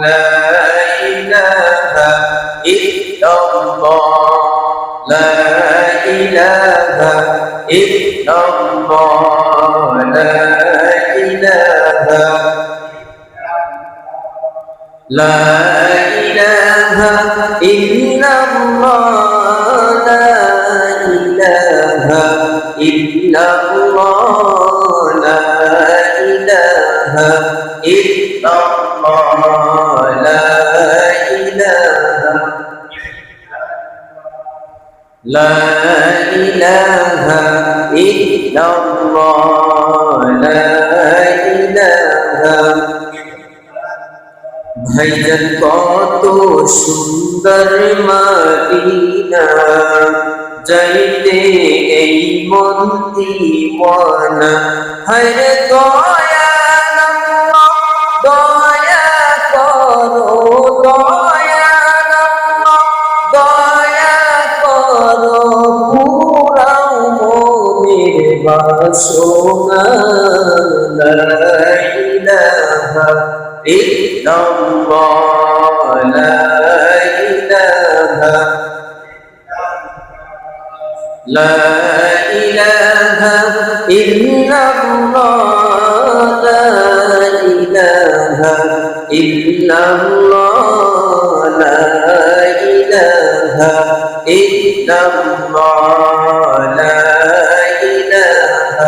لا إله إلا الله لا إله إلا الله لا إله لا إله إلا الله لا إله إلا الله لا إله إلا الله لا إله لا إله إلا الله لا إله ভাইজান কত সুন্দর মদিনা যাইতে এই মন দিওয়ানা হায়রে দয়াল আল্লাহ দয়া করো দয়াল আল্লাহ দয়া করো পুরাও মনের বাসনা লা ইলাহা إلا الله لا إله لا إله إلا الله لا إله إلا الله لا إله إلا الله لا إله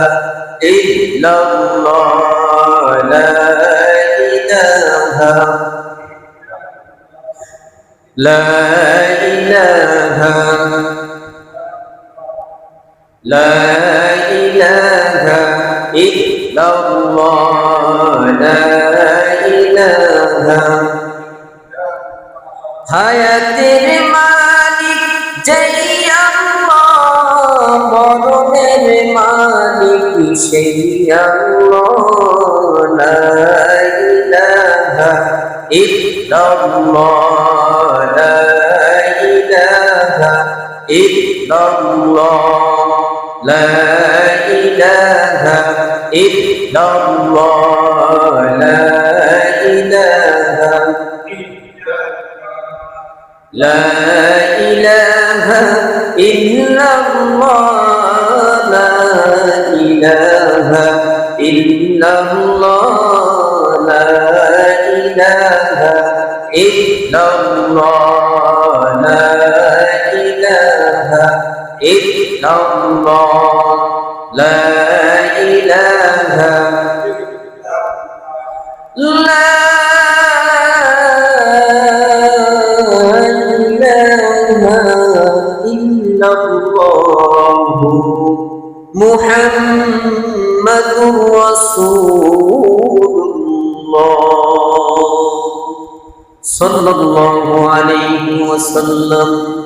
إلا الله لا لا إله لا إله إلا الله لا إله হায়াতের মালিক যেই আল্লাহ মরণের মালিক সেই আল্লাহ লা ইলাহা ইল্লাল্লাহ লা ইলাহা ইল্লাল্লাহ লা ইলাহা ইল্লাল্লাহ লা ইলাহা لا إله إلا الله لا إله إلا الله لا إله إلا الله لا إله إلا الله لا إله لا محمد رسول الله صلى الله عليه وسلم